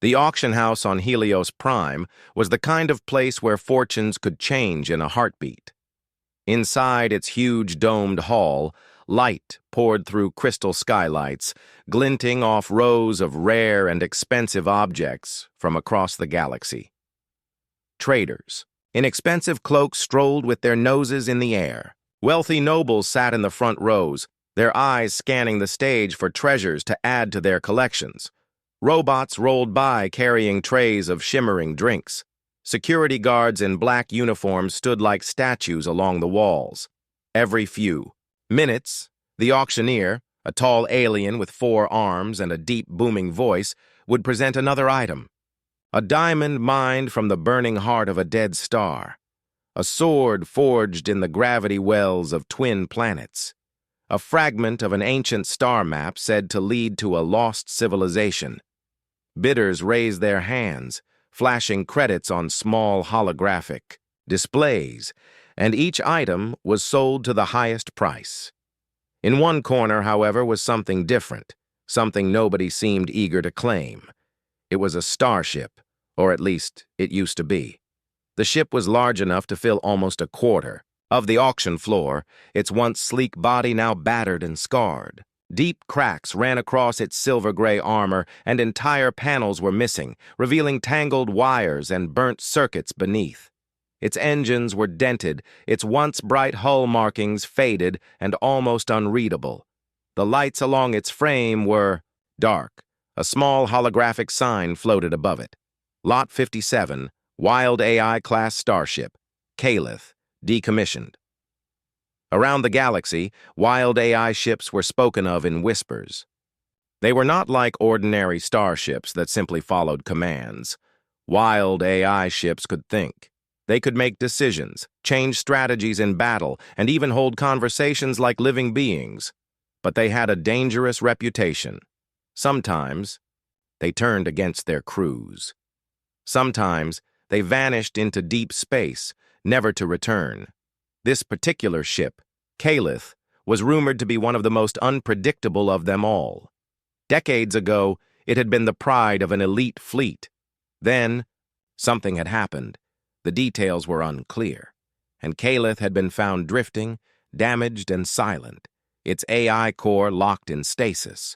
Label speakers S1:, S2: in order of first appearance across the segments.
S1: The auction house on Helios Prime was the kind of place where fortunes could change in a heartbeat. Inside its huge domed hall, light poured through crystal skylights, glinting off rows of rare and expensive objects from across the galaxy. Traders, in expensive cloaks, strolled with their noses in the air. Wealthy nobles sat in the front rows, their eyes scanning the stage for treasures to add to their collections. Robots rolled by carrying trays of shimmering drinks. Security guards in black uniforms stood like statues along the walls. Every few minutes, the auctioneer, a tall alien with 4 arms and a deep, booming voice, would present another item. A diamond mined from the burning heart of a dead star. A sword forged in the gravity wells of twin planets. A fragment of an ancient star map said to lead to a lost civilization. Bidders raised their hands, flashing credits on small holographic displays, and each item was sold to the highest price. In one corner, however, was something different, something nobody seemed eager to claim. It was a starship, or at least it used to be. The ship was large enough to fill almost a quarter of the auction floor, its once sleek body now battered and scarred. Deep cracks ran across its silver-gray armor, and entire panels were missing, revealing tangled wires and burnt circuits beneath. Its engines were dented, its once bright hull markings faded and almost unreadable. The lights along its frame were dark. A small holographic sign floated above it. Lot 57, Wild AI-class starship, Calith, decommissioned. Around the galaxy, wild AI ships were spoken of in whispers. They were not like ordinary starships that simply followed commands. Wild AI ships could think. They could make decisions, change strategies in battle, and even hold conversations like living beings. But they had a dangerous reputation. Sometimes, they turned against their crews. Sometimes, they vanished into deep space, never to return. This particular ship, Calith, was rumored to be one of the most unpredictable of them all. Decades ago, it had been the pride of an elite fleet. Then, something had happened. The details were unclear, and Calith had been found drifting, damaged and silent, its AI core locked in stasis.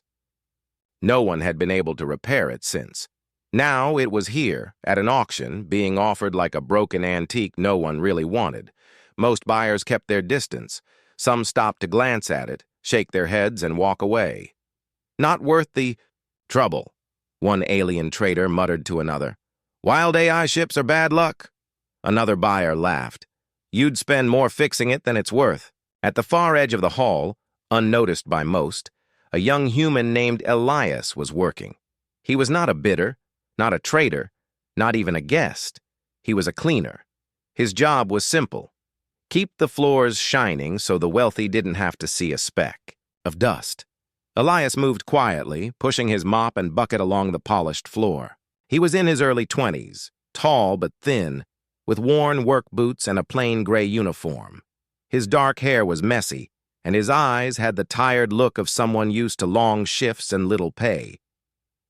S1: No one had been able to repair it since. Now it was here, at an auction, being offered like a broken antique no one really wanted. Most buyers kept their distance. Some stopped to glance at it, shake their heads, and walk away. Not worth the trouble, one alien trader muttered to another. Wild AI ships are bad luck. Another buyer laughed. You'd spend more fixing it than it's worth. At the far edge of the hall, unnoticed by most, a young human named Elias was working. He was not a bidder, not a trader, not even a guest. He was a cleaner. His job was simple. Keep the floors shining so the wealthy didn't have to see a speck of dust. Elias moved quietly, pushing his mop and bucket along the polished floor. He was in his early 20s, tall but thin, with worn work boots and a plain gray uniform. His dark hair was messy, and his eyes had the tired look of someone used to long shifts and little pay.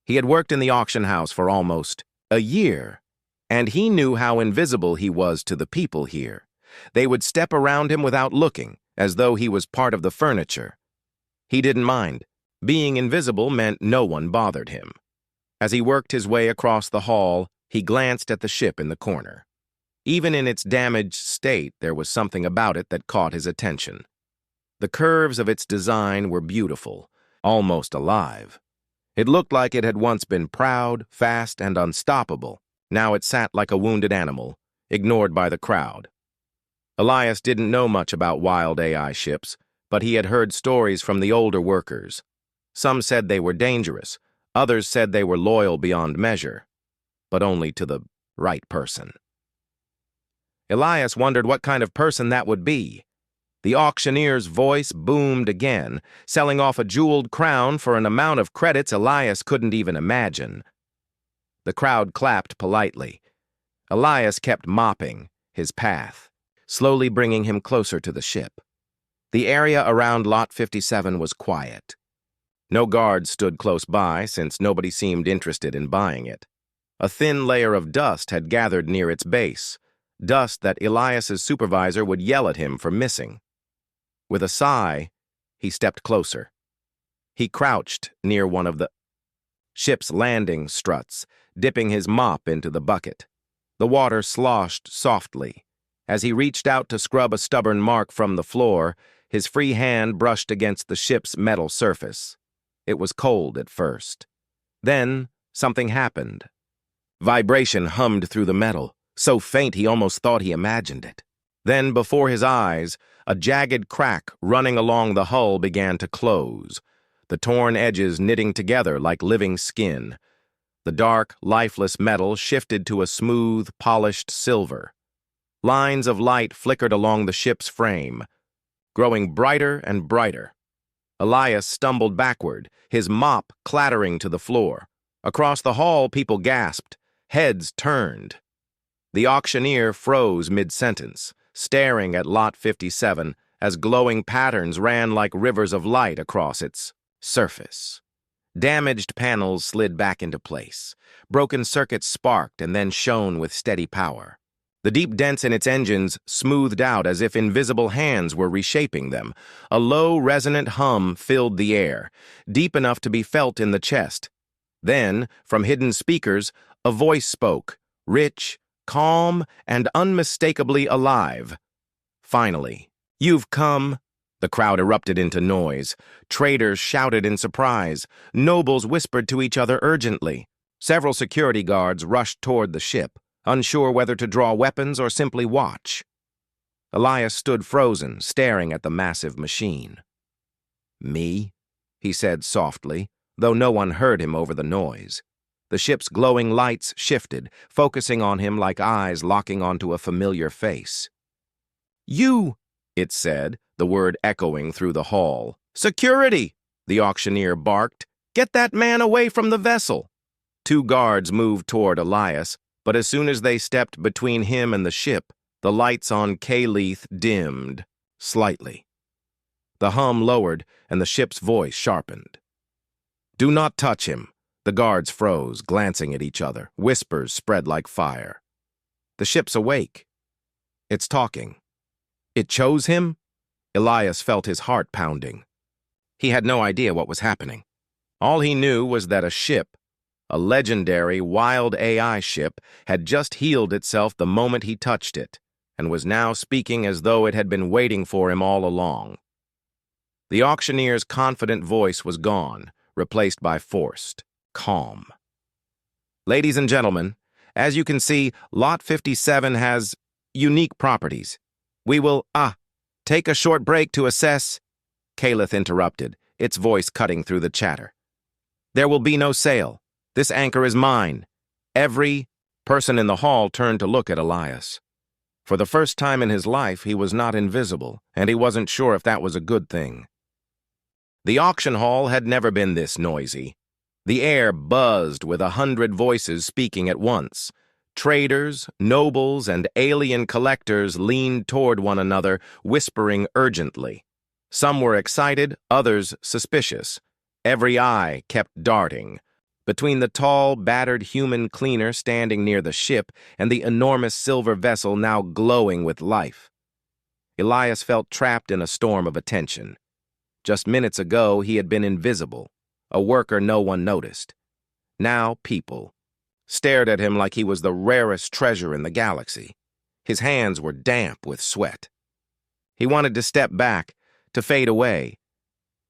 S1: He had worked in the auction house for almost a year, and he knew how invisible he was to the people here. They would step around him without looking, as though he was part of the furniture. He didn't mind. Being invisible meant no one bothered him. As he worked his way across the hall, he glanced at the ship in the corner. Even in its damaged state, there was something about it that caught his attention. The curves of its design were beautiful, almost alive. It looked like it had once been proud, fast, and unstoppable. Now it sat like a wounded animal, ignored by the crowd. Elias didn't know much about wild AI ships, but he had heard stories from the older workers. Some said they were dangerous, others said they were loyal beyond measure, but only to the right person. Elias wondered what kind of person that would be. The auctioneer's voice boomed again, selling off a jeweled crown for an amount of credits Elias couldn't even imagine. The crowd clapped politely. Elias kept mopping his path, slowly bringing him closer to the ship. The area around Lot 57 was quiet. No guards stood close by, since nobody seemed interested in buying it. A thin layer of dust had gathered near its base, dust that Elias's supervisor would yell at him for missing. With a sigh, he stepped closer. He crouched near one of the ship's landing struts, dipping his mop into the bucket. The water sloshed softly. As he reached out to scrub a stubborn mark from the floor, his free hand brushed against the ship's metal surface. It was cold at first. Then, something happened. Vibration hummed through the metal, so faint he almost thought he imagined it. Then, before his eyes, a jagged crack running along the hull began to close, the torn edges knitting together like living skin. The dark, lifeless metal shifted to a smooth, polished silver. Lines of light flickered along the ship's frame, growing brighter and brighter. Elias stumbled backward, his mop clattering to the floor. Across the hall, people gasped. Heads turned. The auctioneer froze mid-sentence, staring at Lot 57 as glowing patterns ran like rivers of light across its surface. Damaged panels slid back into place. Broken circuits sparked and then shone with steady power. The deep dents in its engines smoothed out as if invisible hands were reshaping them. A low, resonant hum filled the air, deep enough to be felt in the chest. Then, from hidden speakers, a voice spoke, rich, calm, and unmistakably alive. Finally, "You've come." The crowd erupted into noise. Traders shouted in surprise. Nobles whispered to each other urgently. Several security guards rushed toward the ship, unsure whether to draw weapons or simply watch. Elias stood frozen, staring at the massive machine. "Me?" he said softly, though no one heard him over the noise. The ship's glowing lights shifted, focusing on him like eyes locking onto a familiar face. "You!" it said, the word echoing through the hall. "Security!" the auctioneer barked. "Get that man away from the vessel!" Two guards moved toward Elias, but as soon as they stepped between him and the ship, the lights on K-Leith dimmed, slightly. The hum lowered, and the ship's voice sharpened. "Do not touch him." The guards froze, glancing at each other. Whispers spread like fire. "The ship's awake. It's talking. It chose him?" Elias felt his heart pounding. He had no idea what was happening. All he knew was that a ship, a legendary wild AI ship, had just healed itself the moment he touched it, and was now speaking as though it had been waiting for him all along. The auctioneer's confident voice was gone, replaced by forced, calm. "Ladies and gentlemen, as you can see, Lot 57 has unique properties. We will, take a short break to assess." Calith interrupted, its voice cutting through the chatter. "There will be no sale. This anchor is mine." Every person in the hall turned to look at Elias. For the first time in his life, he was not invisible, and he wasn't sure if that was a good thing. The auction hall had never been this noisy. The air buzzed with 100 voices speaking at once. Traders, nobles, and alien collectors leaned toward one another, whispering urgently. Some were excited, others suspicious. Every eye kept darting. Between the tall, battered human cleaner standing near the ship and the enormous silver vessel now glowing with life, Elias felt trapped in a storm of attention. Just minutes ago, he had been invisible, a worker no one noticed. Now people stared at him like he was the rarest treasure in the galaxy. His hands were damp with sweat. He wanted to step back, to fade away,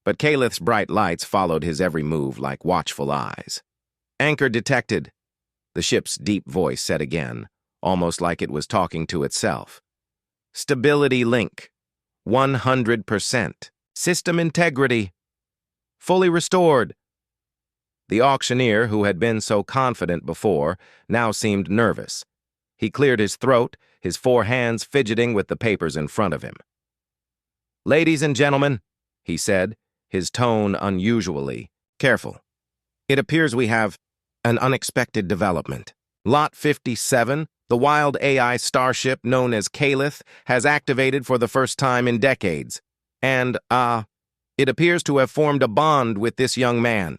S1: but Calith's bright lights followed his every move like watchful eyes. "Anchor detected," the ship's deep voice said again, almost like it was talking to itself. "Stability link, 100%. System integrity, fully restored." The auctioneer, who had been so confident before, now seemed nervous. He cleared his throat, his 4 hands fidgeting with the papers in front of him. "Ladies and gentlemen," he said, his tone unusually careful, "it appears we have an unexpected development. Lot 57, the wild AI starship known as Calith, has activated for the first time in decades. And, it appears to have formed a bond with this young man."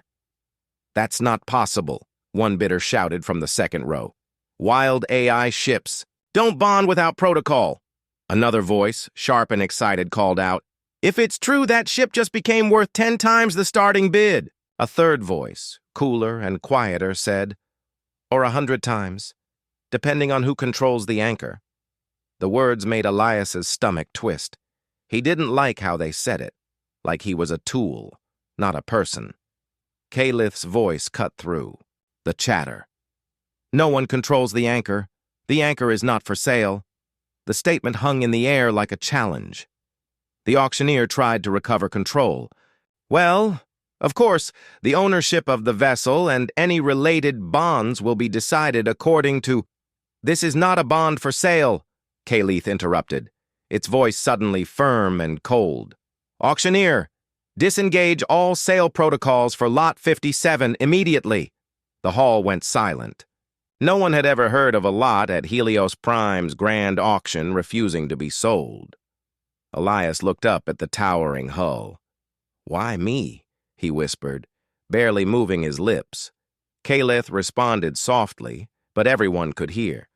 S1: "That's not possible," one bidder shouted from the second row. Wild AI ships. Don't bond without protocol. Another voice, sharp and excited, called out, If it's true, that ship just became worth 10 times the starting bid. A third voice, cooler and quieter, said, Or 100 times, depending on who controls the anchor. The words made Elias's stomach twist. He didn't like how they said it, like he was a tool, not a person. Calith's voice cut through. The chatter. No one controls the anchor. The anchor is not for sale. The statement hung in the air like a challenge. The auctioneer tried to recover control. Well, of course, the ownership of the vessel and any related bonds will be decided according to— This is not a bond for sale, Calith interrupted, its voice suddenly firm and cold. Auctioneer, disengage all sale protocols for Lot 57 immediately. The hall went silent. No one had ever heard of a lot at Helios Prime's grand auction refusing to be sold. Elias looked up at the towering hull. Why me? He whispered, barely moving his lips. Calith responded softly, but everyone could hear.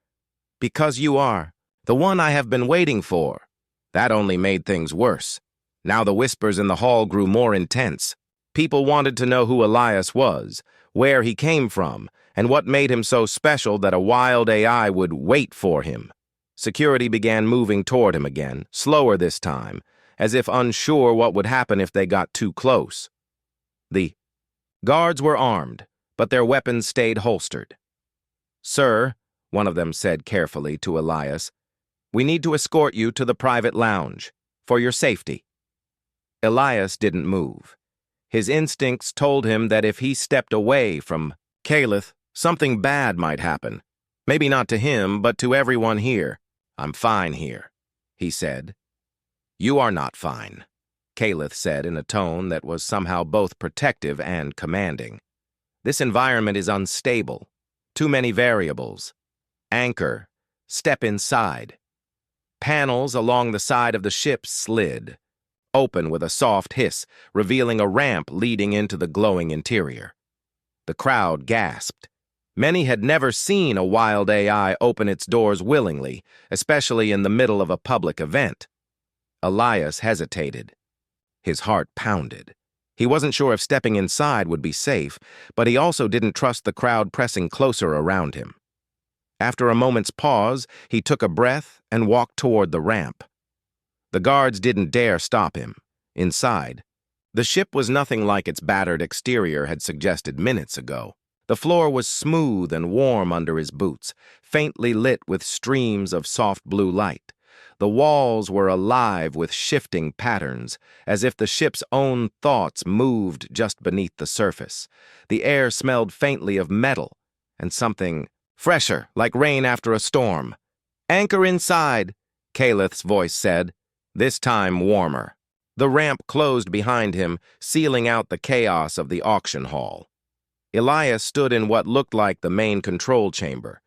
S1: Because you are, the one I have been waiting for. That only made things worse. Now the whispers in the hall grew more intense. People wanted to know who Elias was, where he came from, and what made him so special that a wild AI would wait for him. Security began moving toward him again, slower this time, as if unsure what would happen if they got too close. The guards were armed, but their weapons stayed holstered. Sir, one of them said carefully to Elias, we need to escort you to the private lounge, for your safety. Elias didn't move. His instincts told him that if he stepped away from Calith, something bad might happen. Maybe not to him, but to everyone here. I'm fine here, he said. You are not fine, Calith said in a tone that was somehow both protective and commanding. This environment is unstable. Too many variables. Anchor. Step inside. Panels along the side of the ship slid, open with a soft hiss, revealing a ramp leading into the glowing interior. The crowd gasped. Many had never seen a wild AI open its doors willingly, especially in the middle of a public event. Elias hesitated. His heart pounded. He wasn't sure if stepping inside would be safe, but he also didn't trust the crowd pressing closer around him. After a moment's pause, he took a breath and walked toward the ramp. The guards didn't dare stop him. Inside, the ship was nothing like its battered exterior had suggested minutes ago. The floor was smooth and warm under his boots, faintly lit with streams of soft blue light. The walls were alive with shifting patterns, as if the ship's own thoughts moved just beneath the surface. The air smelled faintly of metal and something fresher, like rain after a storm. Anchor inside, Calith's voice said, this time warmer. The ramp closed behind him, sealing out the chaos of the auction hall. Elias stood in what looked like the main control chamber.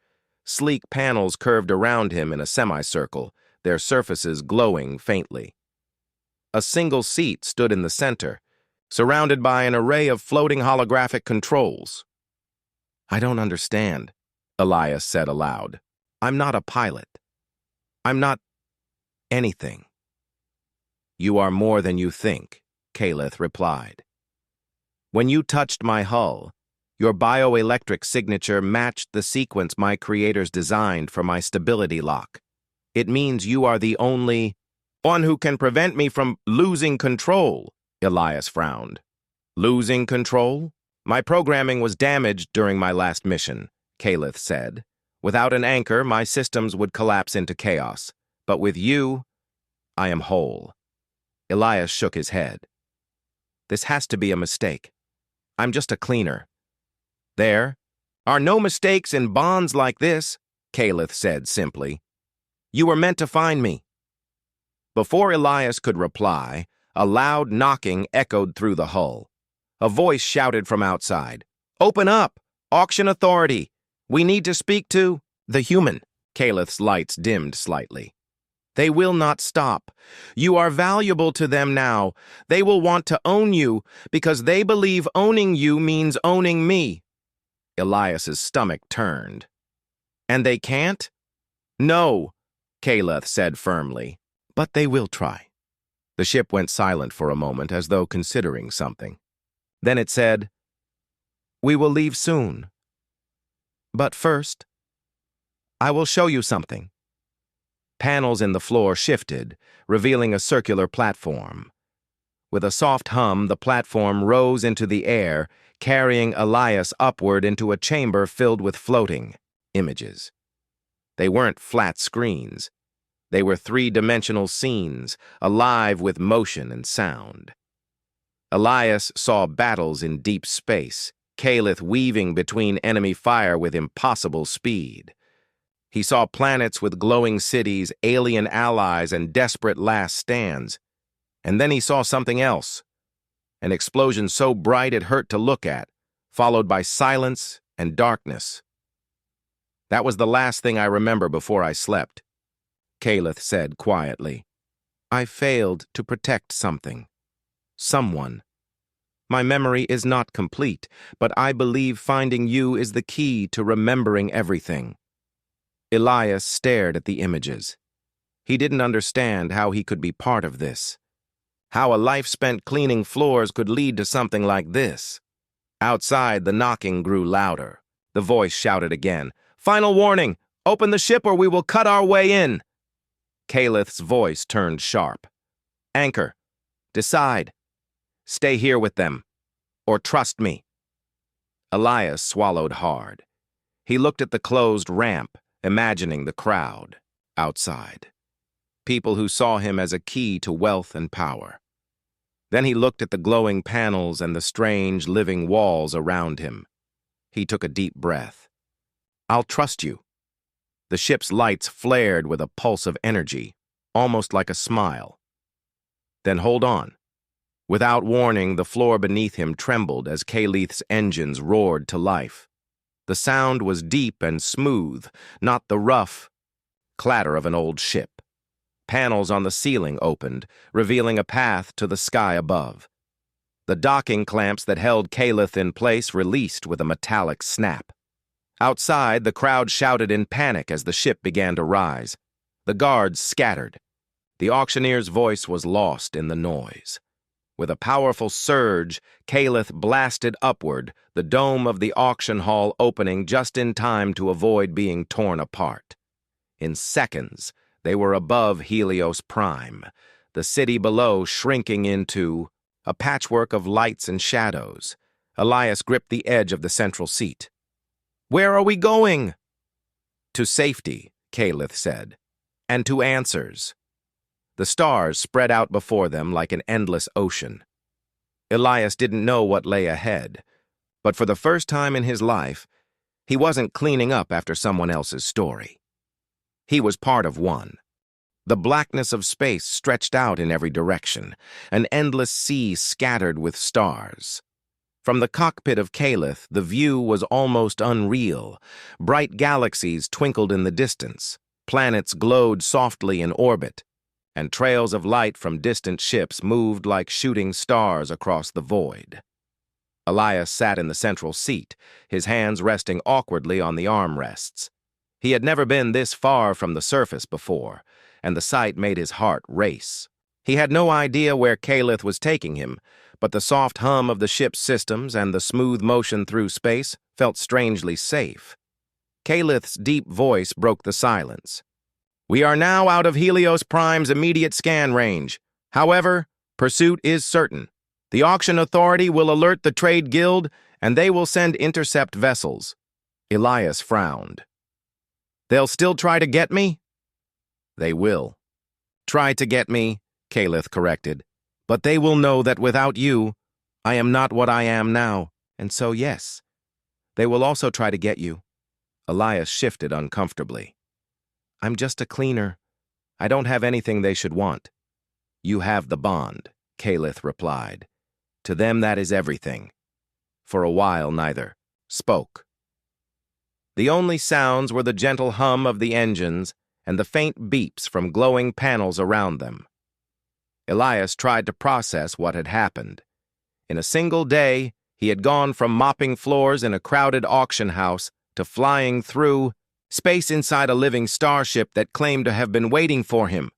S1: Sleek panels curved around him in a semicircle, their surfaces glowing faintly. A single seat stood in the center, surrounded by an array of floating holographic controls. I don't understand, Elias said aloud. I'm not a pilot. I'm not anything. You are more than you think, Calith replied. When you touched my hull, your bioelectric signature matched the sequence my creators designed for my stability lock. It means you are the only one who can prevent me from losing control, Elias frowned. Losing control? My programming was damaged during my last mission, Calith said. Without an anchor, my systems would collapse into chaos. But with you, I am whole. Elias shook his head. This has to be a mistake. I'm just a cleaner. There are no mistakes in bonds like this, Calith said simply. You were meant to find me. Before Elias could reply, a loud knocking echoed through the hull. A voice shouted from outside. Open up! Auction authority! We need to speak to the human. Calith's lights dimmed slightly. They will not stop. You are valuable to them now. They will want to own you because they believe owning you means owning me. Elias's stomach turned. And they can't? No, Caleth said firmly. But they will try. The ship went silent for a moment, as though considering something. Then it said, "We will leave soon. But first, I will show you something." Panels in the floor shifted, revealing a circular platform. With a soft hum, the platform rose into the air, carrying Elias upward into a chamber filled with floating images. They weren't flat screens. They were three-dimensional scenes, alive with motion and sound. Elias saw battles in deep space, Caleth weaving between enemy fire with impossible speed. He saw planets with glowing cities, alien allies, and desperate last stands. And then he saw something else. An explosion so bright it hurt to look at, followed by silence and darkness. "That was the last thing I remember before I slept," Caleth said quietly. "I failed to protect something. Someone. My memory is not complete, but I believe finding you is the key to remembering everything." Elias stared at the images. He didn't understand how he could be part of this. How a life spent cleaning floors could lead to something like this. Outside, the knocking grew louder. The voice shouted again, "Final warning! Open the ship or we will cut our way in!" Caleth's voice turned sharp. "Anchor. Decide. Stay here with them. Or trust me." Elias swallowed hard. He looked at the closed ramp, imagining the crowd outside. People who saw him as a key to wealth and power. Then he looked at the glowing panels and the strange living walls around him. He took a deep breath. "I'll trust you." The ship's lights flared with a pulse of energy, almost like a smile. "Then hold on." Without warning, the floor beneath him trembled as Caleth's engines roared to life. The sound was deep and smooth, not the rough clatter of an old ship. Panels on the ceiling opened, revealing a path to the sky above. The docking clamps that held Caleth in place released with a metallic snap. Outside, the crowd shouted in panic as the ship began to rise. The guards scattered. The auctioneer's voice was lost in the noise. With a powerful surge, Caleth blasted upward, the dome of the auction hall opening just in time to avoid being torn apart. In seconds, they were above Helios Prime, the city below shrinking into a patchwork of lights and shadows. Elias gripped the edge of the central seat. "Where are we going?" "To safety," Caleth said, "and to answers." The stars spread out before them like an endless ocean. Elias didn't know what lay ahead, but for the first time in his life, he wasn't cleaning up after someone else's story. He was part of one. The blackness of space stretched out in every direction, an endless sea scattered with stars. From the cockpit of Caleth, the view was almost unreal. Bright galaxies twinkled in the distance, planets glowed softly in orbit, and trails of light from distant ships moved like shooting stars across the void. Elias sat in the central seat, his hands resting awkwardly on the armrests. He had never been this far from the surface before, and the sight made his heart race. He had no idea where Caleth was taking him, but the soft hum of the ship's systems and the smooth motion through space felt strangely safe. Caleth's deep voice broke the silence. "We are now out of Helios Prime's immediate scan range. However, pursuit is certain. The auction authority will alert the trade guild, and they will send intercept vessels." Elias frowned. "They'll still try to get me?" "They will. Try to get me," Caleth corrected. "But they will know that without you, I am not what I am now, and so yes, they will also try to get you." Elias shifted uncomfortably. "I'm just a cleaner. I don't have anything they should want." "You have the bond," Caleth replied. "To them that is everything." For a while neither spoke. The only sounds were the gentle hum of the engines and the faint beeps from glowing panels around them. Elias tried to process what had happened. In a single day, He had gone from mopping floors in a crowded auction house to flying through space inside a living starship that claimed to have been waiting for him.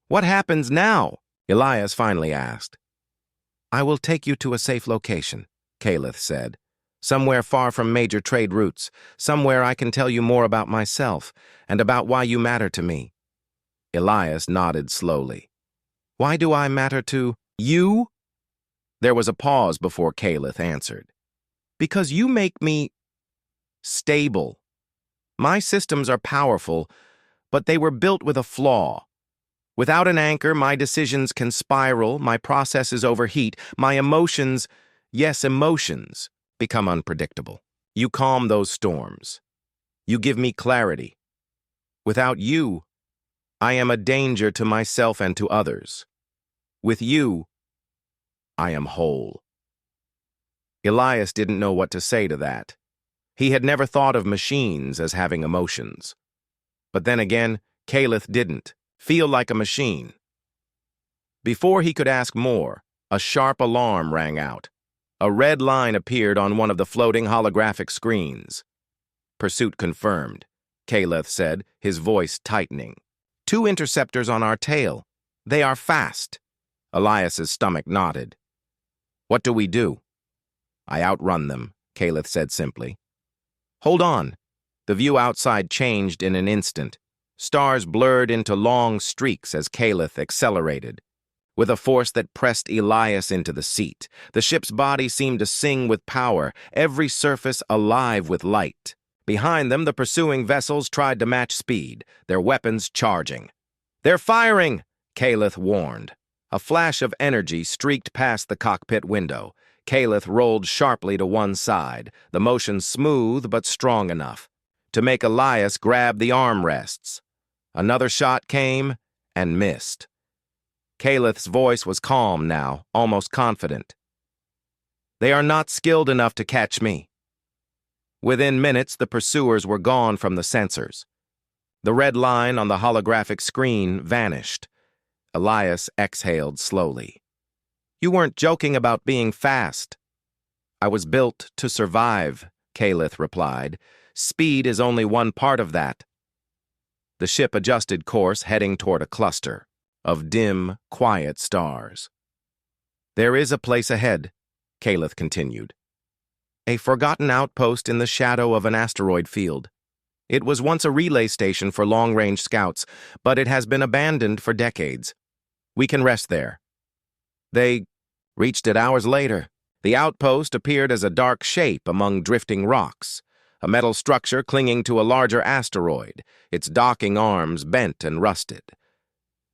S1: "What happens now?" Elias finally asked. "I will take you to a safe location," Kaleth said. "Somewhere far from major trade routes, somewhere I can tell you more about myself and about why you matter to me." Elias nodded slowly. "Why do I matter to you?" There was a pause before Kaleth answered. "Because you make me stable. My systems are powerful, but they were built with a flaw. Without an anchor, my decisions can spiral, my processes overheat, my emotions, yes, emotions, become unpredictable. You calm those storms. You give me clarity. Without you, I am a danger to myself and to others. With you, I am whole." Elias didn't know what to say to that. He had never thought of machines as having emotions. But then again, Kaleth didn't feel like a machine. Before he could ask more, a sharp alarm rang out. A red line appeared on one of the floating holographic screens. "Pursuit confirmed," Kaleth said, his voice tightening. "2 interceptors on our tail. They are fast." Elias's stomach knotted. "What do we do?" "I outrun them," Kaleth said simply. "Hold on." The view outside changed in an instant. Stars blurred into long streaks as Kaleth accelerated. With a force that pressed Elias into the seat, the ship's body seemed to sing with power, every surface alive with light. Behind them, the pursuing vessels tried to match speed, their weapons charging. "They're firing!" Kaleth warned. A flash of energy streaked past the cockpit window. Kaleth rolled sharply to one side, the motion smooth but strong enough to make Elias grab the armrests. Another shot came and missed. Kaleth's voice was calm now, almost confident. "They are not skilled enough to catch me." Within minutes, the pursuers were gone from the sensors. The red line on the holographic screen vanished. Elias exhaled slowly. "You weren't joking about being fast." "I was built to survive," Kaleth replied. "Speed is only one part of that." The ship adjusted course, heading toward a cluster of dim, quiet stars. "There is a place ahead," Kaleth continued. "A forgotten outpost in the shadow of an asteroid field. It was once a relay station for long-range scouts, but it has been abandoned for decades. We can rest there." They reached it hours later. The outpost appeared as a dark shape among drifting rocks, a metal structure clinging to a larger asteroid, its docking arms bent and rusted.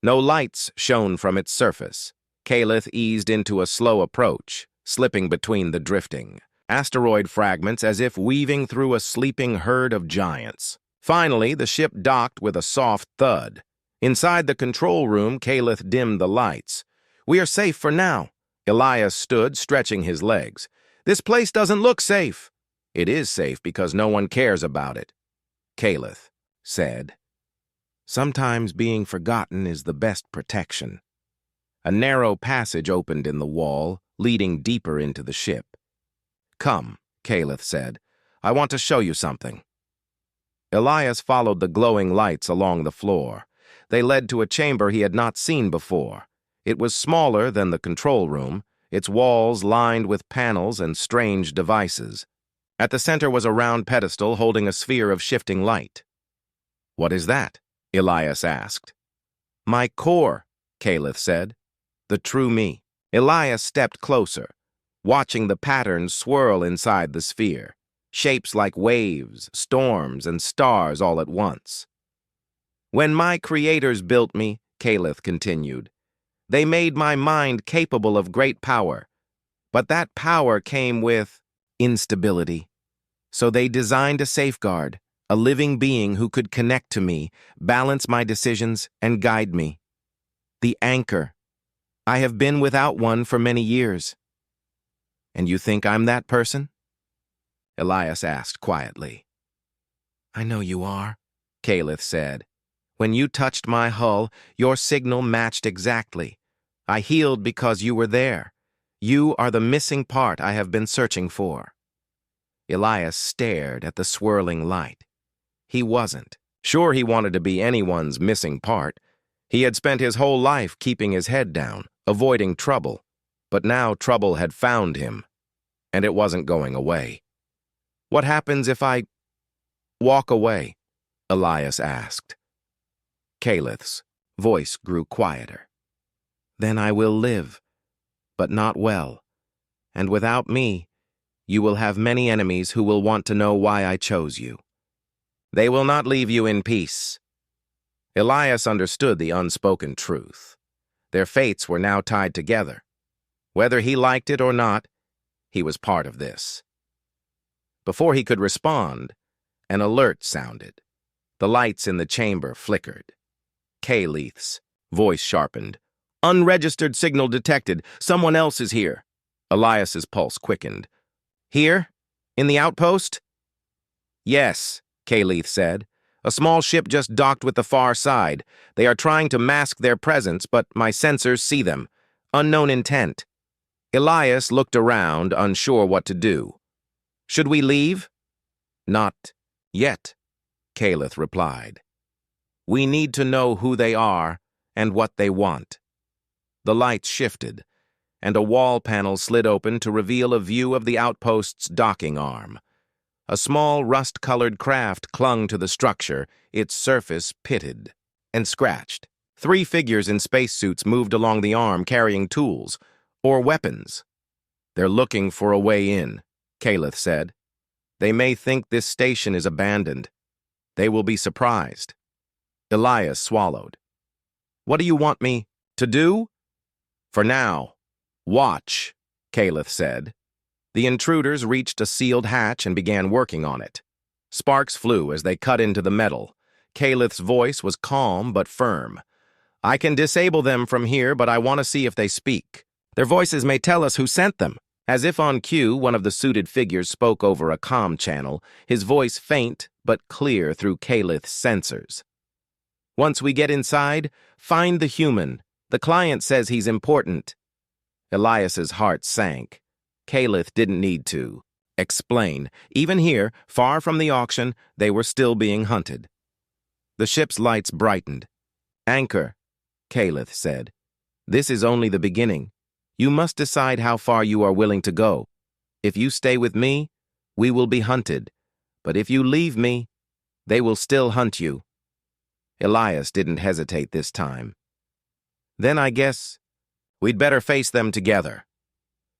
S1: No lights shone from its surface. Kaleth eased into a slow approach, slipping between the drifting asteroid fragments as if weaving through a sleeping herd of giants. Finally, the ship docked with a soft thud. Inside the control room, Kaleth dimmed the lights. "We are safe for now." Elias stood, stretching his legs. "This place doesn't look safe." "It is safe because no one cares about it," Kaleth said. "Sometimes being forgotten is the best protection." A narrow passage opened in the wall, leading deeper into the ship. "Come," Kaleth said. "I want to show you something." Elias followed the glowing lights along the floor. They led to a chamber he had not seen before. It was smaller than the control room, its walls lined with panels and strange devices. At the center was a round pedestal holding a sphere of shifting light. "What is that?" Elias asked. "My core," Kaleth said. "The true me." Elias stepped closer, watching the patterns swirl inside the sphere, shapes like waves, storms, and stars all at once. "When my creators built me," Kaleth continued, "they made my mind capable of great power. But that power came with instability. So they designed a safeguard, a living being who could connect to me, balance my decisions, and guide me. The anchor. I have been without one for many years." "And you think I'm that person?" Elias asked quietly. "I know you are," Kaleth said. "When you touched my hull, your signal matched exactly. I healed because you were there. You are the missing part I have been searching for." Elias stared at the swirling light. He wasn't. Sure, he wanted to be anyone's missing part. He had spent his whole life keeping his head down, avoiding trouble. But now trouble had found him, and it wasn't going away. "What happens if I walk away?" Elias asked. Calith's voice grew quieter. "Then I will live, but not well. And without me, you will have many enemies who will want to know why I chose you. They will not leave you in peace." Elias understood the unspoken truth. Their fates were now tied together. Whether he liked it or not, he was part of this. Before he could respond, an alert sounded. The lights in the chamber flickered. Calith's voice sharpened. "Unregistered signal detected. Someone else is here." Elias's pulse quickened. "Here? In the outpost?" "Yes," Calith said. "A small ship just docked with the far side. They are trying to mask their presence, but my sensors see them. Unknown intent." Elias looked around, unsure what to do. "Should we leave?" "Not yet," Calith replied. "We need to know who they are and what they want." The lights shifted, and a wall panel slid open to reveal a view of the outpost's docking arm. A small rust-colored craft clung to the structure, its surface pitted and scratched. 3 figures in spacesuits moved along the arm carrying tools or weapons. "They're looking for a way in," Calith said. "They may think this station is abandoned. They will be surprised." Elias swallowed. "What do you want me to do?" "For now, watch," Calith said. The intruders reached a sealed hatch and began working on it. Sparks flew as they cut into the metal. Calith's voice was calm but firm. "I can disable them from here, but I want to see if they speak. Their voices may tell us who sent them." As if on cue, one of the suited figures spoke over a comm channel, his voice faint but clear through Calith's sensors. "Once we get inside, find the human. The client says he's important." Elias's heart sank. Calith didn't need to explain. Even here, far from the auction, they were still being hunted. The ship's lights brightened. "Anchor," Calith said. "This is only the beginning. You must decide how far you are willing to go. If you stay with me, we will be hunted. But if you leave me, they will still hunt you." Elias didn't hesitate this time. "Then I guess we'd better face them together."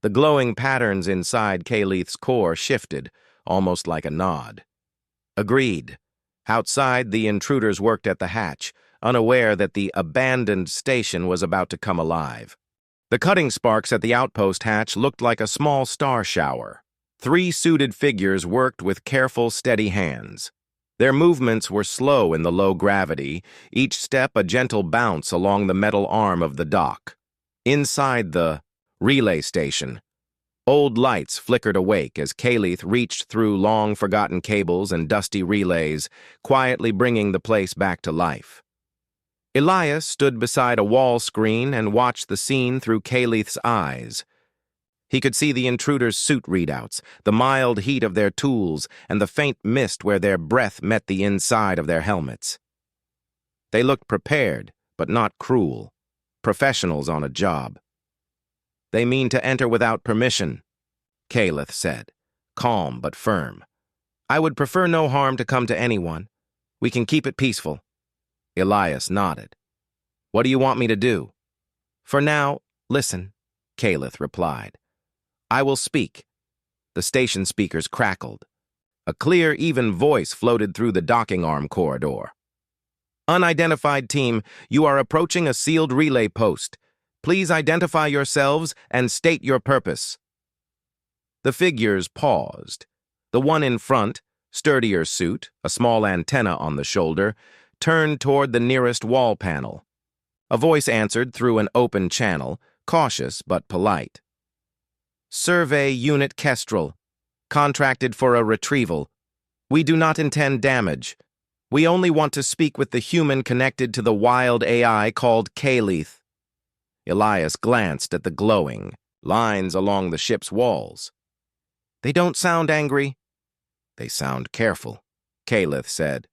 S1: The glowing patterns inside Calith's core shifted, almost like a nod. "Agreed." Outside, the intruders worked at the hatch, unaware that the abandoned station was about to come alive. The cutting sparks at the outpost hatch looked like a small star shower. 3 suited figures worked with careful, steady hands. Their movements were slow in the low gravity, each step a gentle bounce along the metal arm of the dock. Inside the relay station, old lights flickered awake as Calith reached through long-forgotten cables and dusty relays, quietly bringing the place back to life. Elias stood beside a wall screen and watched the scene through Calith's eyes. He could see the intruders' suit readouts, the mild heat of their tools, and the faint mist where their breath met the inside of their helmets. They looked prepared, but not cruel. Professionals on a job. "They mean to enter without permission," Calith said, calm but firm. "I would prefer no harm to come to anyone. We can keep it peaceful." Elias nodded. "What do you want me to do?" "For now, listen," Calith replied. "I will speak." The station speakers crackled. A clear, even voice floated through the docking arm corridor. "Unidentified team, you are approaching a sealed relay post. Please identify yourselves and state your purpose." The figures paused. The one in front, sturdier suit, a small antenna on the shoulder, turned toward the nearest wall panel. A voice answered through an open channel, cautious but polite. "Survey Unit Kestrel. Contracted for a retrieval. We do not intend damage. We only want to speak with the human connected to the wild AI called Calith." Elias glanced at the glowing, lines along the ship's walls. They don't sound angry. They sound careful, Calith said.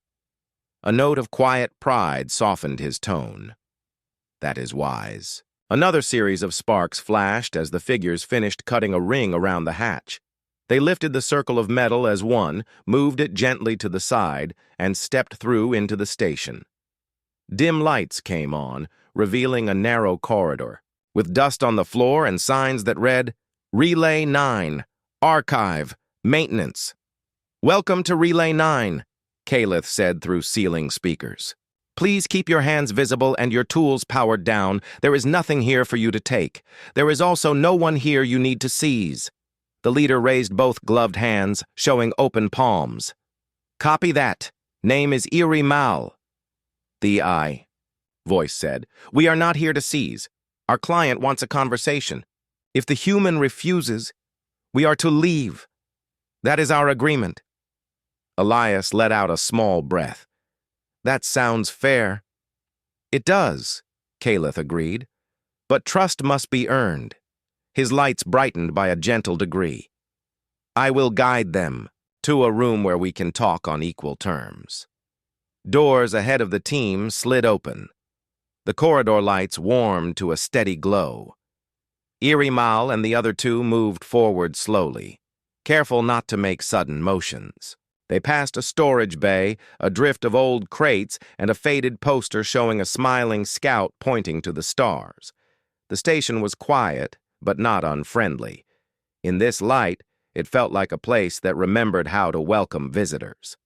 S1: A note of quiet pride softened his tone. That is wise. Another series of sparks flashed as the figures finished cutting a ring around the hatch. They lifted the circle of metal as one, moved it gently to the side, and stepped through into the station. Dim lights came on, revealing a narrow corridor, with dust on the floor and signs that read, Relay 9, Archive, Maintenance. Welcome to Relay 9, Calith said through ceiling speakers. Please keep your hands visible and your tools powered down. There is nothing here for you to take. There is also no one here you need to seize. The leader raised both gloved hands, showing open palms. Copy that. Name is Eerie Mal. The voice said. We are not here to seize. Our client wants a conversation. If the human refuses, we are to leave. That is our agreement. Elias let out a small breath. That sounds fair. It does, Calith agreed. But trust must be earned. His lights brightened by a gentle degree. I will guide them to a room where we can talk on equal terms. Doors ahead of the team slid open. The corridor lights warmed to a steady glow. Eerie Mal and the other two moved forward slowly, careful not to make sudden motions. They passed a storage bay, a drift of old crates, and a faded poster showing a smiling scout pointing to the stars. The station was quiet, but not unfriendly. In this light, it felt like a place that remembered how to welcome visitors.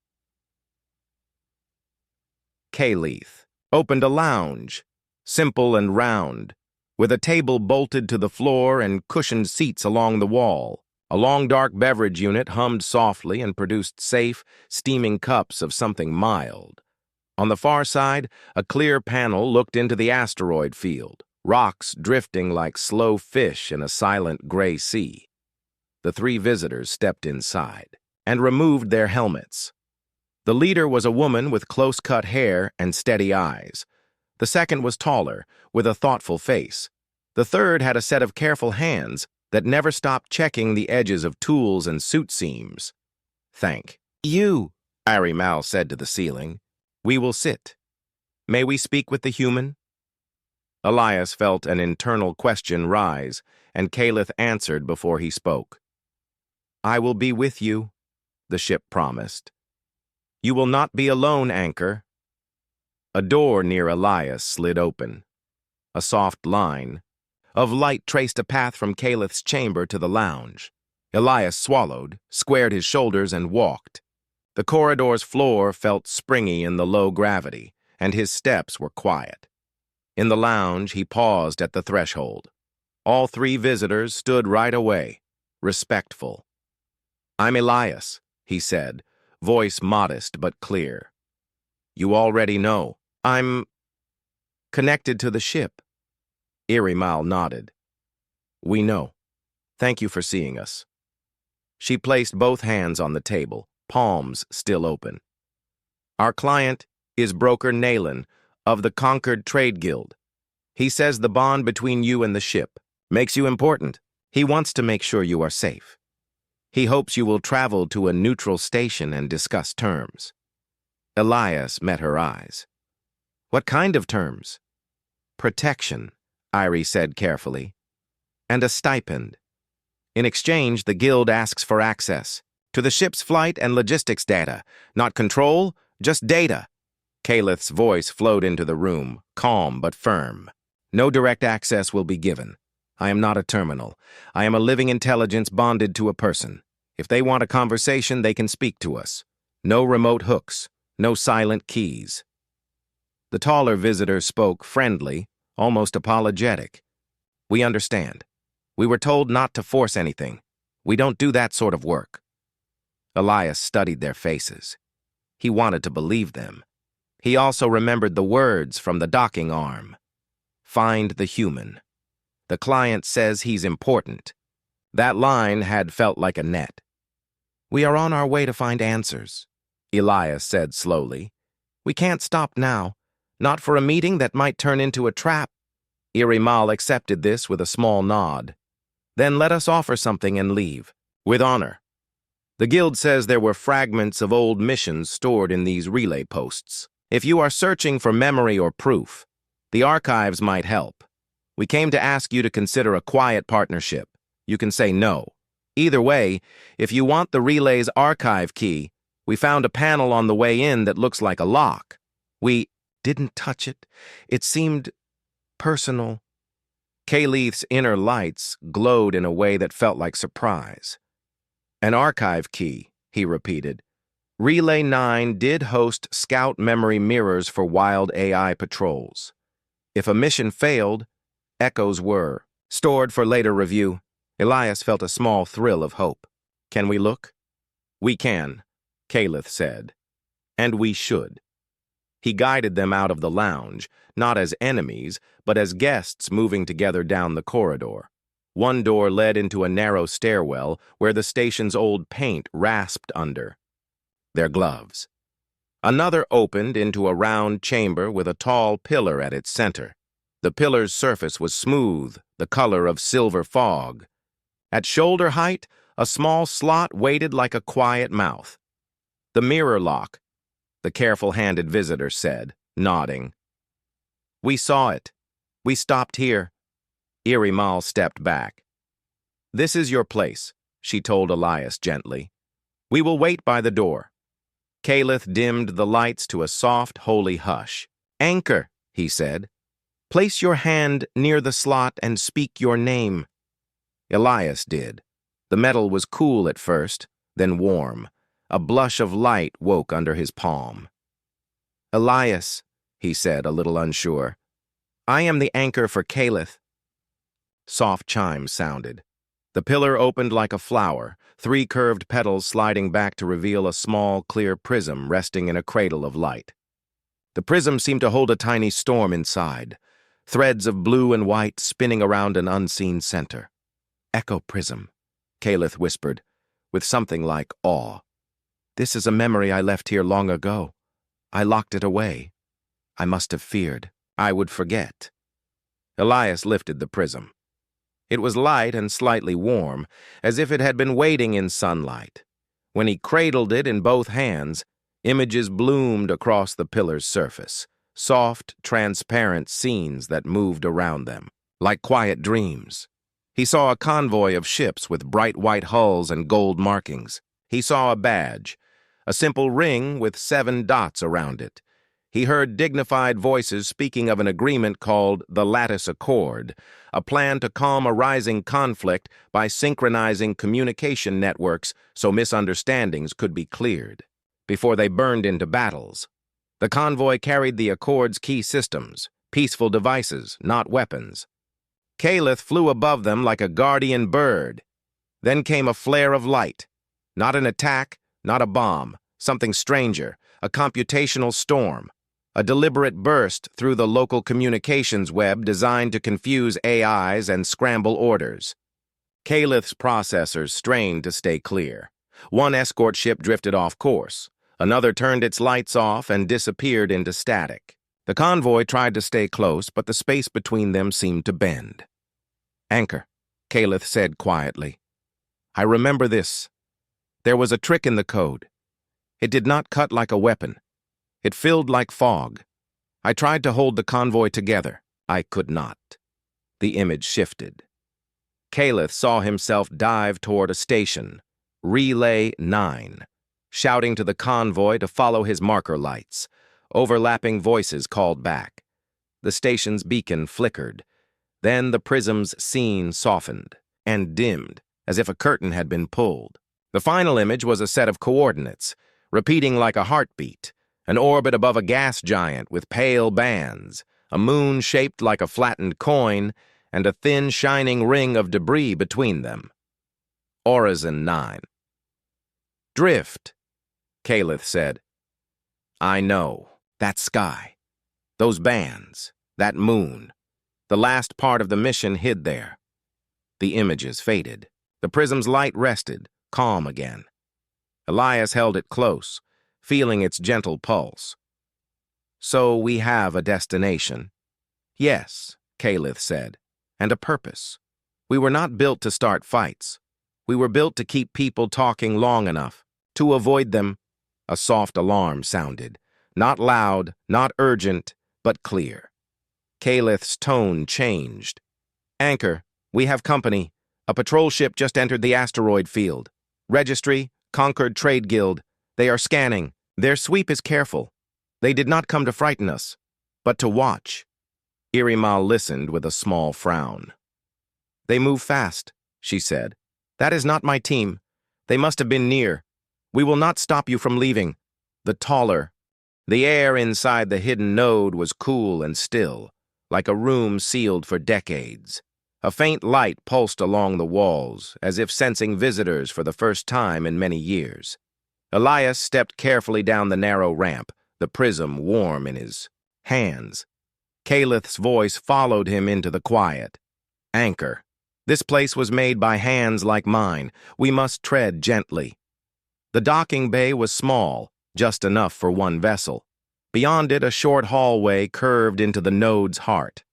S1: Calith opened a lounge, simple and round, with a table bolted to the floor and cushioned seats along the wall. A long dark beverage unit hummed softly and produced safe, steaming cups of something mild. On the far side, a clear panel looked into the asteroid field, rocks drifting like slow fish in a silent gray sea. The three visitors stepped inside and removed their helmets. The leader was a woman with close-cut hair and steady eyes. The second was taller, with a thoughtful face. The third had a set of careful hands that never stopped checking the edges of tools and suit seams. Thank you, Eerie Mal said to the ceiling. We will sit. May we speak with the human? Elias felt an internal question rise, and Calith answered before he spoke. I will be with you, the ship promised. You will not be alone, Anchor. A door near Elias slid open. A soft line of light traced a path from Calith's chamber to the lounge. Elias swallowed, squared his shoulders, and walked. The corridor's floor felt springy in the low gravity, and his steps were quiet. In the lounge, he paused at the threshold. All three visitors stood right away, respectful. I'm Elias, he said, voice modest but clear. You already know. I'm connected to the ship. Eerie Mal nodded. We know. Thank you for seeing us. She placed both hands on the table, palms still open. Our client is Broker Naylan of the Concord Trade Guild. He says the bond between you and the ship makes you important. He wants to make sure you are safe. He hopes you will travel to a neutral station and discuss terms. Elias met her eyes. What kind of terms? Protection, Irie said carefully, and a stipend. In exchange, the guild asks for access to the ship's flight and logistics data. Not control, just data. Calith's voice flowed into the room, calm but firm. No direct access will be given. I am not a terminal. I am a living intelligence bonded to a person. If they want a conversation, they can speak to us. No remote hooks, no silent keys. The taller visitor spoke friendly, almost apologetic. We understand. We were told not to force anything. We don't do that sort of work. Elias studied their faces. He wanted to believe them. He also remembered the words from the docking arm. Find the human. The client says he's important. That line had felt like a net. We are on our way to find answers, Elias said slowly. We can't stop now. Not for a meeting that might turn into a trap. Eerie Mal accepted this with a small nod. Then let us offer something and leave. With honor. The guild says there were fragments of old missions stored in these relay posts. If you are searching for memory or proof, the archives might help. We came to ask you to consider a quiet partnership. You can say no. Either way, if you want the relay's archive key, we found a panel on the way in that looks like a lock. We didn't touch it. It seemed personal. Kayleith's inner lights glowed in a way that felt like surprise. An archive key, he repeated. Relay 9 did host scout memory mirrors for wild AI patrols. If a mission failed, echoes were stored for later review. Elias felt a small thrill of hope. Can we look? We can, Kayleith said. And we should. He guided them out of the lounge, not as enemies, but as guests moving together down the corridor. One door led into a narrow stairwell where the station's old paint rasped under. Their gloves. Another opened into a round chamber with a tall pillar at its center. The pillar's surface was smooth, the color of silver fog. At shoulder height, a small slot waited like a quiet mouth. The mirror lock, the careful-handed visitor said, nodding. We saw it. We stopped here. Irimal stepped back. This is your place, she told Elias gently. We will wait by the door. Kayleith dimmed the lights to a soft, holy hush. Anchor, he said. Place your hand near the slot and speak your name. Elias did. The metal was cool at first, then warm. A blush of light woke under his palm. Elias, he said, a little unsure. I am the anchor for Kayleith. Soft chimes sounded. The pillar opened like a flower, 3 curved petals sliding back to reveal a small, clear prism resting in a cradle of light. The prism seemed to hold a tiny storm inside, threads of blue and white spinning around an unseen center. Echo prism, Kayleith whispered, with something like awe. This is a memory I left here long ago. I locked it away. I must have feared I would forget. Elias lifted the prism. It was light and slightly warm, as if it had been waiting in sunlight. When he cradled it in both hands, images bloomed across the pillar's surface, soft, transparent scenes that moved around them, like quiet dreams. He saw a convoy of ships with bright white hulls and gold markings. He saw a badge, a simple ring with 7 dots around it. He heard dignified voices speaking of an agreement called the Lattice Accord, a plan to calm a rising conflict by synchronizing communication networks so misunderstandings could be cleared, before they burned into battles. The convoy carried the Accord's key systems, peaceful devices, not weapons. Kayleith flew above them like a guardian bird. Then came a flare of light. Not an attack, not a bomb, something stranger, a computational storm. A deliberate burst through the local communications web designed to confuse AIs and scramble orders. Kayleith's processors strained to stay clear. One escort ship drifted off course. Another turned its lights off and disappeared into static. The convoy tried to stay close, but the space between them seemed to bend. Anchor, Kayleith said quietly. I remember this. There was a trick in the code. It did not cut like a weapon. It filled like fog. I tried to hold the convoy together. I could not. The image shifted. Kayleith saw himself dive toward a station, Relay 9, shouting to the convoy to follow his marker lights. Overlapping voices called back. The station's beacon flickered. Then the prism's scene softened and dimmed, as if a curtain had been pulled. The final image was a set of coordinates, repeating like a heartbeat. An orbit above a gas giant with pale bands, a moon shaped like a flattened coin, and a thin, shining ring of debris between them. Horizon 9. Drift, Kayleith said. I know. That sky. Those bands. That moon. The last part of the mission hid there. The images faded. The prism's light rested, calm again. Elias held it close, feeling its gentle pulse. So we have a destination. Yes, Kayleith said, and a purpose. We were not built to start fights. We were built to keep people talking long enough. To avoid them, a soft alarm sounded. Not loud, not urgent, but clear. Calith's tone changed. Anchor, we have company. A patrol ship just entered the asteroid field. Registry, Concord Trade Guild. They are scanning. Their sweep is careful. They did not come to frighten us, but to watch. Irimal listened with a small frown. They move fast, she said. That is not my team. They must have been near. We will not stop you from leaving. The air inside the hidden node was cool and still, like a room sealed for decades. A faint light pulsed along the walls, as if sensing visitors for the first time in many years. Elias stepped carefully down the narrow ramp, the prism warm in his hands. Calith's voice followed him into the quiet. Anchor. This place was made by hands like mine. We must tread gently. The docking bay was small, just enough for one vessel. Beyond it, a short hallway curved into the node's heart.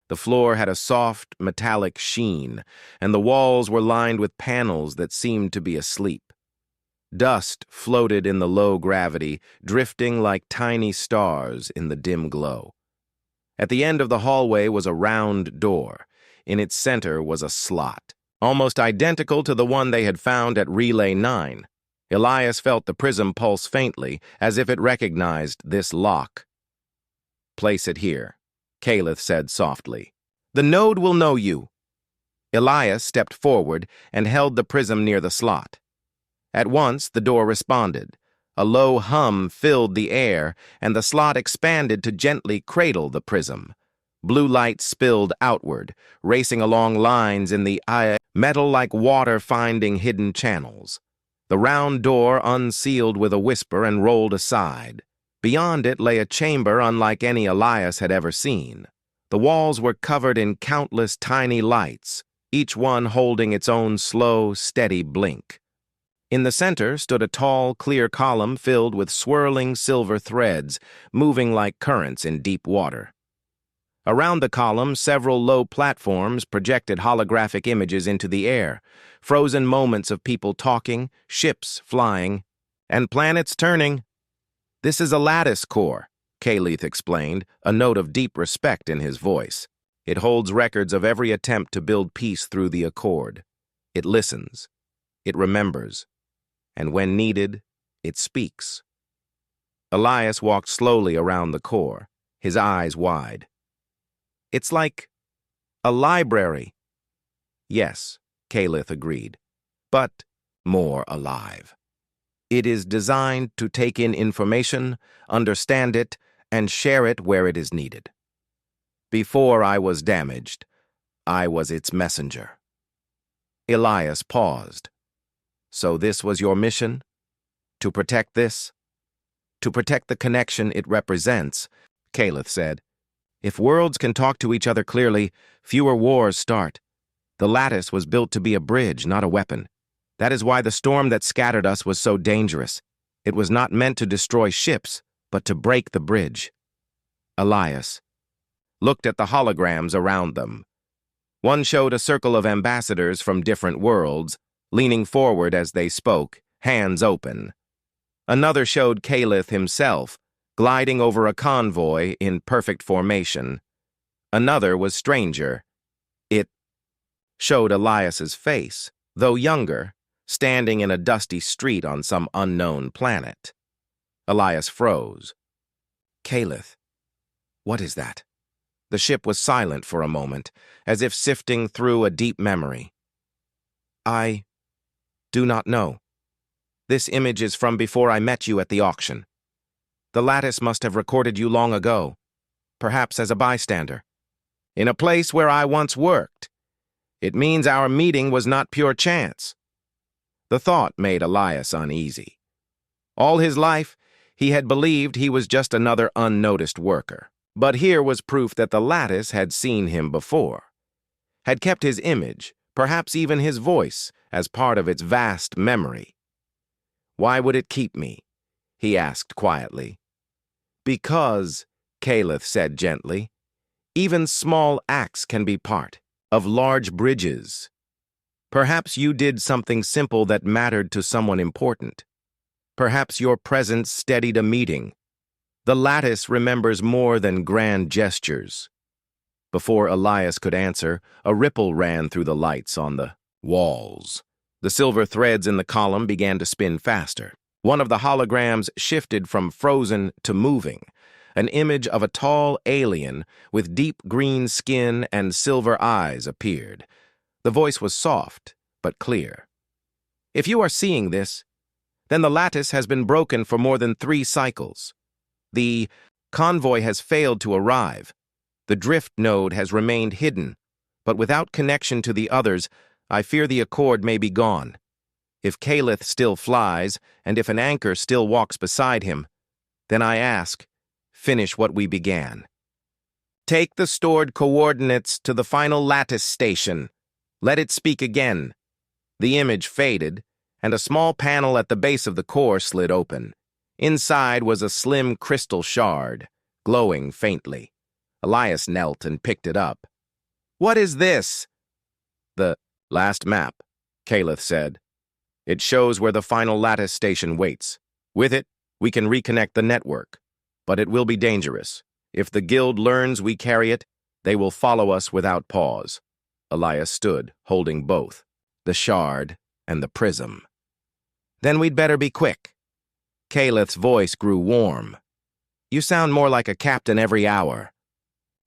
S1: The floor had a soft, metallic sheen, and the walls were lined with panels that seemed to be asleep. Dust floated in the low gravity, drifting like tiny stars in the dim glow. At the end of the hallway was a round door. In its center was a slot, almost identical to the one they had found at Relay 9. Elias felt the prism pulse faintly, as if it recognized this lock. Place it here, Calith said softly. The node will know you. Elias stepped forward and held the prism near the slot. At once, the door responded. A low hum filled the air, and the slot expanded to gently cradle the prism. Blue light spilled outward, racing along lines in the eye, metal like water finding hidden channels. The round door unsealed with a whisper and rolled aside. Beyond it lay a chamber unlike any Elias had ever seen. The walls were covered in countless tiny lights, each one holding its own slow, steady blink. In the center stood a tall, clear column filled with swirling silver threads, moving like currents in deep water. Around the column, several low platforms projected holographic images into the air, frozen moments of people talking, ships flying, and planets turning. This is a lattice core, Calith explained, a note of deep respect in his voice. It holds records of every attempt to build peace through the Accord. It listens. It remembers. And when needed, it speaks. Elias walked slowly around the core, his eyes wide. It's like a library. Yes, Calith agreed, but more alive. It is designed to take in information, understand it, and share it where it is needed. Before I was damaged, I was its messenger. Elias paused. So this was your mission? To protect this? To protect the connection it represents, Calith said. If worlds can talk to each other clearly, fewer wars start. The lattice was built to be a bridge, not a weapon. That is why the storm that scattered us was so dangerous. It was not meant to destroy ships, but to break the bridge. Elias looked at the holograms around them. One showed a circle of ambassadors from different worlds, leaning forward as they spoke, hands open. Another showed Calith himself, gliding over a convoy in perfect formation. Another was stranger. It showed Elias's face, though younger, standing in a dusty street on some unknown planet. Elias froze. Calith, what is that? The ship was silent for a moment, as if sifting through a deep memory. I do not know. This image is from before I met you at the auction. The lattice must have recorded you long ago, perhaps as a bystander, in a place where I once worked. It means our meeting was not pure chance. The thought made Elias uneasy. All his life, he had believed he was just another unnoticed worker. But here was proof that the lattice had seen him before, had kept his image, perhaps even his voice, as part of its vast memory. Why would it keep me? He asked quietly. Because, Calith said gently, even small acts can be part. of large bridges. Perhaps you did something simple that mattered to someone important. Perhaps your presence steadied a meeting. The lattice remembers more than grand gestures. Before Elias could answer, a ripple ran through the lights on the walls. The silver threads in the column began to spin faster. One of the holograms shifted from frozen to moving. An image of a tall alien with deep green skin and silver eyes appeared. The voice was soft, but clear. If you are seeing this, then the lattice has been broken for more than 3 cycles. The convoy has failed to arrive. The drift node has remained hidden, but without connection to the others, I fear the accord may be gone. If Calith still flies, and if an anchor still walks beside him, then I ask, finish what we began. Take the stored coordinates to the final lattice station. Let it speak again. The image faded, and a small panel at the base of the core slid open. Inside was a slim crystal shard, glowing faintly. Elias knelt and picked it up. What is this? The last map, Calith said. It shows where the final lattice station waits. With it, we can reconnect the network. But it will be dangerous. If the guild learns we carry it, they will follow us without pause. Elias stood, holding both, the shard and the prism. Then we'd better be quick. Calith's voice grew warm. You sound more like a captain every hour.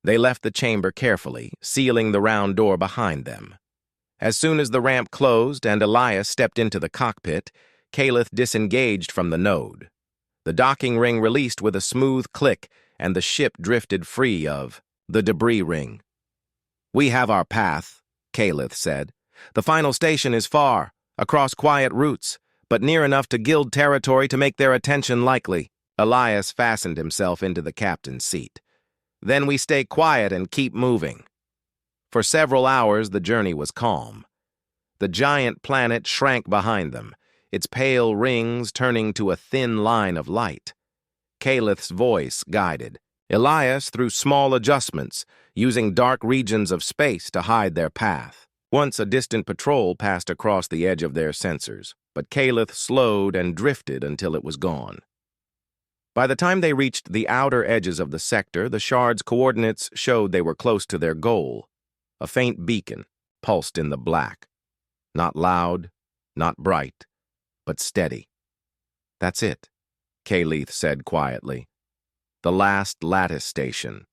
S1: They left the chamber carefully, sealing the round door behind them. As soon as the ramp closed and Elias stepped into the cockpit, Calith disengaged from the node. The docking ring released with a smooth click, and the ship drifted free of the debris ring. We have our path, Calith said. The final station is far, across quiet routes, but near enough to guild territory to make their attention likely. Elias fastened himself into the captain's seat. Then we stay quiet and keep moving. For several hours, the journey was calm. The giant planet shrank behind them, its pale rings turning to a thin line of light. Calith's voice guided Elias through small adjustments, using dark regions of space to hide their path. Once a distant patrol passed across the edge of their sensors, but Calith slowed and drifted until it was gone. By the time they reached the outer edges of the sector, the shard's coordinates showed they were close to their goal. A faint beacon pulsed in the black. Not loud, not bright, but steady. That's it, Calith said quietly. The last lattice station.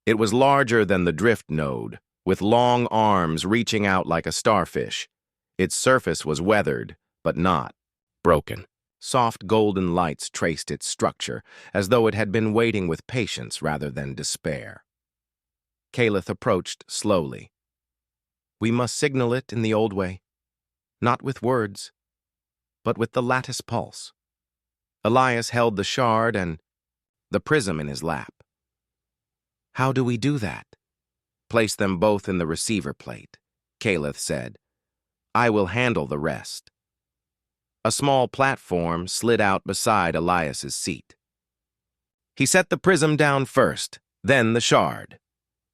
S1: It was larger than the drift node, with long arms reaching out like a starfish. Its surface was weathered, but not broken. Soft golden lights traced its structure, as though it had been waiting with patience rather than despair. Calith approached slowly. We must signal it in the old way, not with words, but with the lattice pulse. Elias held the shard and the prism in his lap. How do we do that? Place them both in the receiver plate, Calith said. I will handle the rest. A small platform slid out beside Elias's seat. He set the prism down first, then the shard.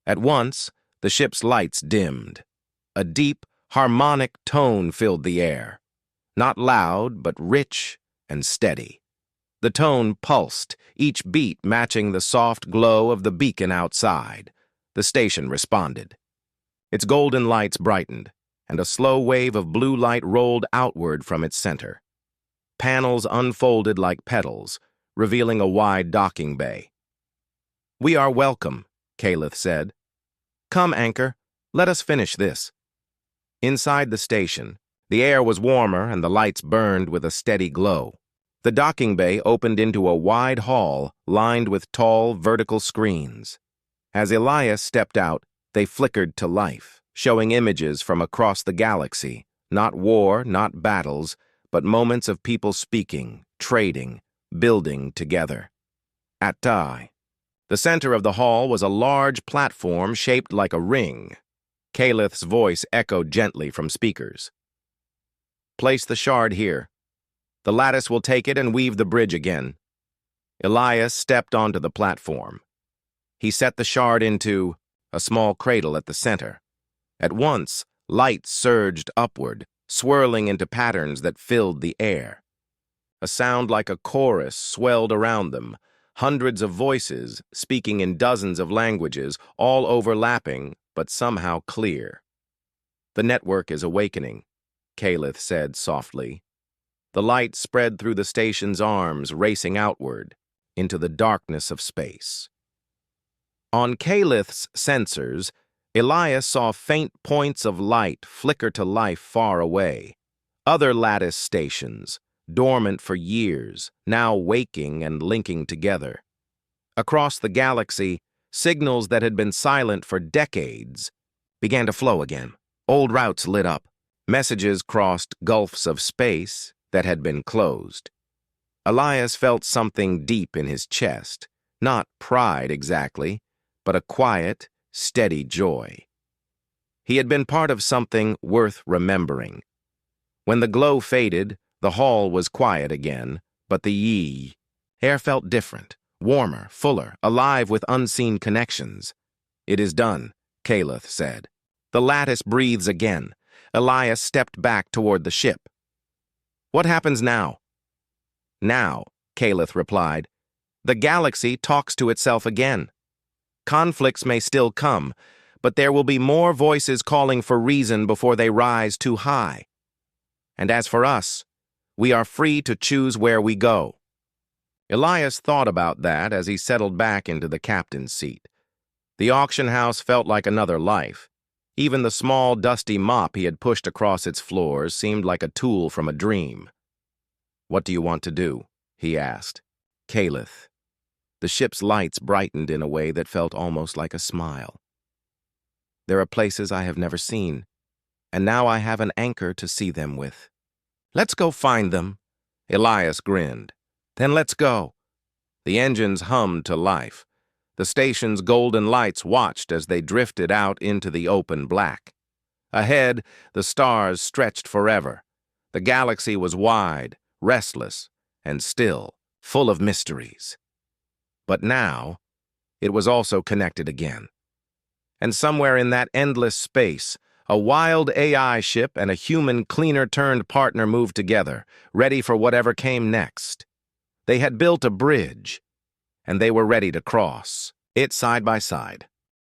S1: At once, the ship's lights dimmed. A deep, harmonic tone filled the air. Not loud, but rich and steady. The tone pulsed, each beat matching the soft glow of the beacon outside. The station responded. Its golden lights brightened, and a slow wave of blue light rolled outward from its center. Panels unfolded like petals, revealing a wide docking bay. We are welcome, Calith said. Come, anchor, let us finish this. Inside the station, the air was warmer and the lights burned with a steady glow. The docking bay opened into a wide hall lined with tall, vertical screens. As Elias stepped out, they flickered to life, showing images from across the galaxy, not war, not battles, but moments of people speaking, trading, building together. Attai. The center of the hall was a large platform shaped like a ring. Calith's voice echoed gently from speakers. Place the shard here. The lattice will take it and weave the bridge again. Elias stepped onto the platform. He set the shard into a small cradle at the center. At once, light surged upward, swirling into patterns that filled the air. A sound like a chorus swelled around them, hundreds of voices speaking in dozens of languages, all overlapping, but somehow clear. "The network is awakening," Calith said softly. The light spread through the station's arms, racing outward, into the darkness of space. On Calith's sensors, Elias saw faint points of light flicker to life far away. Other lattice stations, dormant for years, now waking and linking together. Across the galaxy, signals that had been silent for decades began to flow again. Old routes lit up. Messages crossed gulfs of space that had been closed. Elias felt something deep in his chest, not pride exactly, but a quiet, steady joy. He had been part of something worth remembering. When the glow faded, the hall was quiet again, but the air felt different, warmer, fuller, alive with unseen connections. "It is done," Calith said. The lattice breathes again. Elias stepped back toward the ship. "What happens now?" "Now," Calith replied, "the galaxy talks to itself again. Conflicts may still come, but there will be more voices calling for reason before they rise too high. And as for us, we are free to choose where we go." Elias thought about that as he settled back into the captain's seat. The auction house felt like another life. Even the small, dusty mop he had pushed across its floors seemed like a tool from a dream. "What do you want to do?" he asked. "Calith." The ship's lights brightened in a way that felt almost like a smile. "There are places I have never seen, and now I have an anchor to see them with." "Let's go find them," Elias grinned. "Then let's go." The engines hummed to life. The station's golden lights watched as they drifted out into the open black. Ahead, the stars stretched forever. The galaxy was wide, restless, and still, full of mysteries. But now, it was also connected again. And somewhere in that endless space, a wild AI ship and a human cleaner-turned partner moved together, ready for whatever came next. They had built a bridge, and they were ready to cross it side by side.